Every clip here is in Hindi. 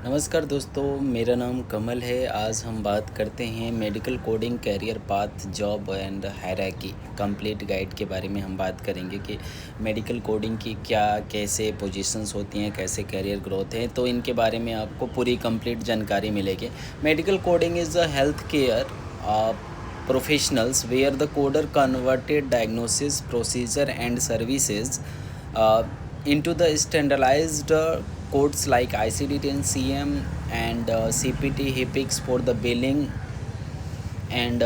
नमस्कार दोस्तों, मेरा नाम कमल है। आज हम बात करते हैं medical coding career path job and hierarchy complete guide के बारे में। हम बात करेंगे कि मेडिकल कोडिंग की क्या कैसे पोजीशंस होती हैं, कैसे कैरियर ग्रोथ है, तो इनके बारे में आपको पूरी कंप्लीट जानकारी मिलेगी। Medical coding is a health care professionals where the coder converted diagnosis procedure and services into the standardized codes like ICD-10 CM and CPT HIPIX for the billing and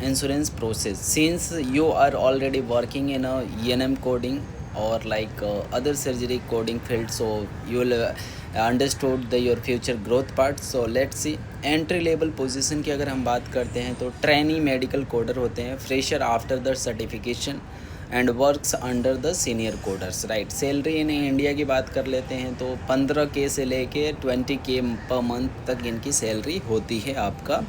insurance process. Since you are already working in a ENM coding or other surgery coding field, so you will understood your future growth part. So let's see entry level position की अगर हम बात करते हैं तो ट्रेनी मेडिकल कोडर होते हैं, fresher after the certification and works under the senior coders. Right, salary in India की बात कर लेते हैं तो 15K से लेके 20K पर मंथ तक इनकी सैलरी होती है आपका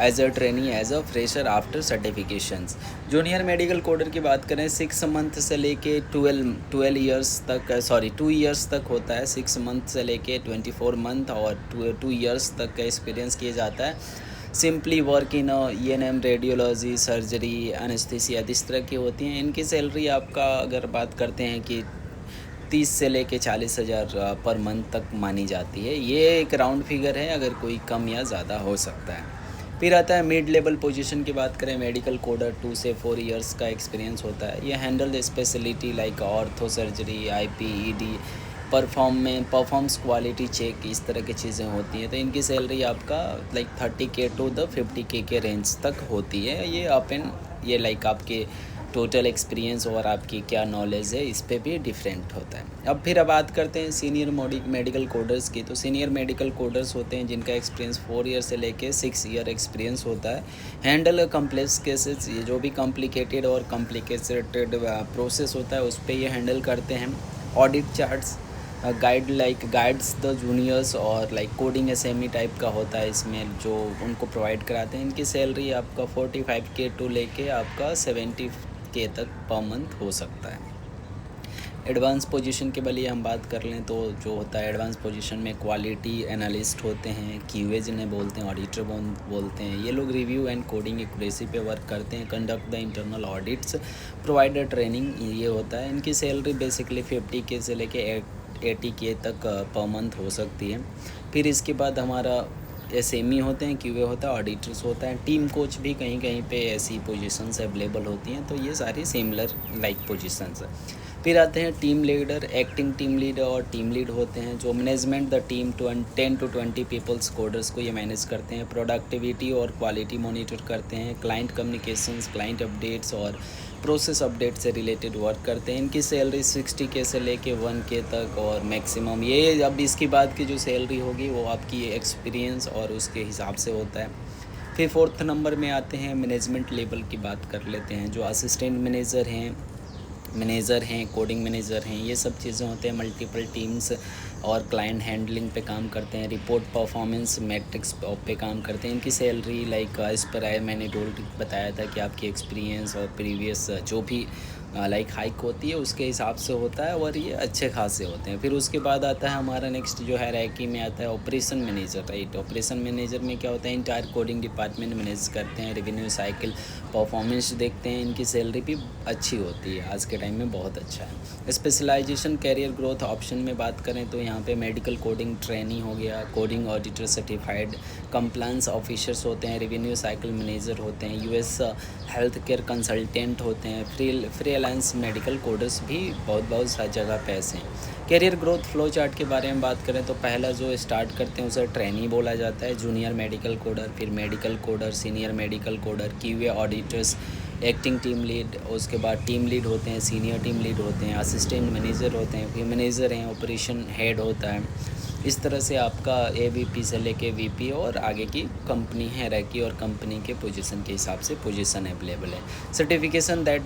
as a trainee, as a fresher after certifications. Junior medical coder की बात करें 6 मंथ से लेके 12 ईयर्स तक, 2 ईयर्स तक होता है। 6 मंथ से लेके 24 मंथ और 2 ईयर्स तक का एक्सपीरियंस किया जाता है। Simply work in ENM, radiology, surgery, anaesthesia इस तरह की होती हैं। इनकी सैलरी आपका अगर बात करते हैं कि 30 से लेके 40,000 पर मंथ तक मानी जाती है। ये एक राउंड फिगर है, अगर कोई कम या ज़्यादा हो सकता है। फिर आता है मिड लेवल पोजीशन की बात करें, मेडिकल कोडर 2 से 4 ईयर्स का एक्सपीरियंस होता है। ये handle speciality like ortho surgery, IP, ED, performs quality check, इस तरह की चीज़ें होती हैं। तो इनकी सैलरी आपका 30K टू द 50K के रेंज तक होती है। ये आपके टोटल एक्सपीरियंस और आपकी क्या नॉलेज है इस पे भी डिफरेंट होता है। अब बात करते हैं सीनियर मेडिकल कोडर्स की। तो सीनियर मेडिकल कोडर्स होते हैं जिनका एक्सपीरियंस 4 ईयर से लेके 6 ईयर एक्सपीरियंस होता है। हैंडल कम्प्लेक्स केसेस, ये जो भी कॉम्प्लिकेटेड और कॉम्प्लिकेटेड प्रोसेस होता है उस पर ये हैंडल करते हैं। Audit charts guides the juniors और कोडिंग SME टाइप का होता है इसमें, जो उनको प्रोवाइड कराते हैं। इनकी सैलरी आपका 45K टू लेके आपका 70K तक पर मंथ हो सकता है। एडवांस पोजीशन के लिए हम बात कर लें तो जो होता है एडवांस पोजीशन में क्वालिटी एनालिस्ट होते हैं, QA जिन्हें बोलते हैं, ऑडिटर बोलते हैं। ये लोग रिव्यू एंड कोडिंग एक्यूरेसी पे वर्क करते हैं, conduct the internal audits, provider training, ये होता है। इनकी सैलरी बेसिकली 50K से लेके 80K तक पर मंथ हो सकती है। फिर इसके बाद हमारा SME होते हैं, QA होता है, ऑडिटर्स होता है, टीम कोच भी कहीं कहीं पे ऐसी पोजीशंस अवेलेबल होती हैं। तो ये सारी सिमिलर पोजीशंस है। फिर आते हैं team leader, acting team leader और टीम लीड होते हैं जो management the team 10 to 20 peoples coders को ये मैनेज करते हैं। प्रोडक्टिविटी और क्वालिटी मॉनिटर करते हैं। क्लाइंट कम्युनिकेशंस, क्लाइंट अपडेट्स और प्रोसेस अपडेट से रिलेटेड वर्क करते हैं। इनकी सैलरी 60K से लेके 1K तक और मैक्सिमम ये, अब इसकी बात की जो सैलरी होगी वो आपकी एक्सपीरियंस और उसके हिसाब से होता है। फिर 4th नंबर में आते हैं मैनेजमेंट लेवल की बात कर लेते हैं, जो असिस्टेंट मैनेजर हैं, कोडिंग मैनेजर हैं, ये सब चीज़ें होते हैं। मल्टीपल टीम्स और क्लाइंट हैंडलिंग पे काम करते हैं। रिपोर्ट परफॉर्मेंस मैट्रिक्स पे काम करते हैं। इनकी सैलरी इस पर आए, मैंने बताया था कि आपकी एक्सपीरियंस और प्रीवियस जो भी हाइक होती है उसके हिसाब से होता है और ये अच्छे खासे होते हैं। फिर उसके बाद आता है हमारा नेक्स्ट जो है हायरार्की में आता है operation manager. Right, operation manager में क्या होता है, इंटायर कोडिंग डिपार्टमेंट मैनेज करते हैं, रेवेन्यू साइकिल, परफॉर्मेंस देखते हैं। इनकी सैलरी भी अच्छी होती है, आज के टाइम में बहुत अच्छा है। स्पेशलाइजेशन कैरियर ग्रोथ ऑप्शन में बात करें तो यहाँ पे मेडिकल कोडिंग ट्रेनी हो गया, coding auditor certified, compliance officers होते हैं, रेवेन्यू साइकिल मैनेजर होते हैं, US हेल्थ केयर कंसल्टेंट होते हैं, फ्रीलांस मेडिकल कोडर्स भी बहुत जगह पे ऐसे हैं। कैरियर ग्रोथ फ्लो चार्ट के बारे में बात करें तो पहला जो स्टार्ट करते हैं उसे ट्रेनी बोला जाता है, जूनियर मेडिकल कोडर, फिर medical coder, senior medical coder, QA auditors, acting team lead, उसके बाद टीम लीड होते हैं, सीनियर टीम लीड होते हैं, असिस्टेंट मैनेजर होते हैं, फिर मैनेजर हैं, ऑपरेशन हेड होता है। इस तरह से आपका AVP से लेके VP और आगे की कंपनी है रैकी और कंपनी के पोजीशन के हिसाब से पोजीशन अवेलेबल है। Certification that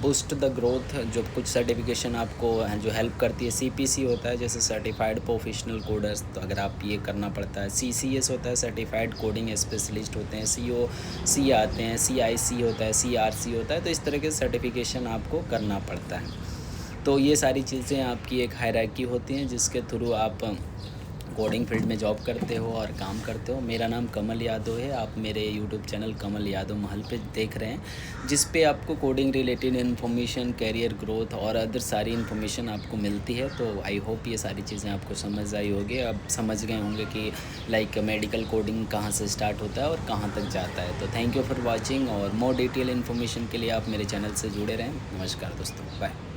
boost the growth, जो कुछ सर्टिफिकेशन आपको जो हेल्प करती है, CPC होता है जैसे सर्टिफाइड प्रोफेशनल कोडर्स, तो अगर आप ये करना पड़ता है। CCS होता है, सर्टिफाइड कोडिंग स्पेशलिस्ट होते हैं। COC आते हैं, CIC होता है, CRC होता है। तो इस तरह के सर्टिफिकेशन आपको करना पड़ता है। तो ये सारी चीज़ें आपकी एक हायरार्की होती हैं जिसके थ्रू आप कोडिंग फील्ड में जॉब करते हो और काम करते हो। मेरा नाम कमल यादव है। आप मेरे यूट्यूब चैनल कमल यादव महल पे देख रहे हैं, जिस पे आपको coding related information, career growth और अदर सारी इन्फॉर्मेशन आपको मिलती है। तो आई होप ये सारी चीज़ें आपको समझ आई होगी। अब समझ गए होंगे कि लाइक मेडिकल कोडिंग कहाँ से स्टार्ट होता है और कहाँ तक जाता है। तो थैंक यू फॉर वॉचिंग, और मोर डिटेल इन्फॉर्मेशन के लिए आप मेरे चैनल से जुड़े रहें। नमस्कार दोस्तों, बाय।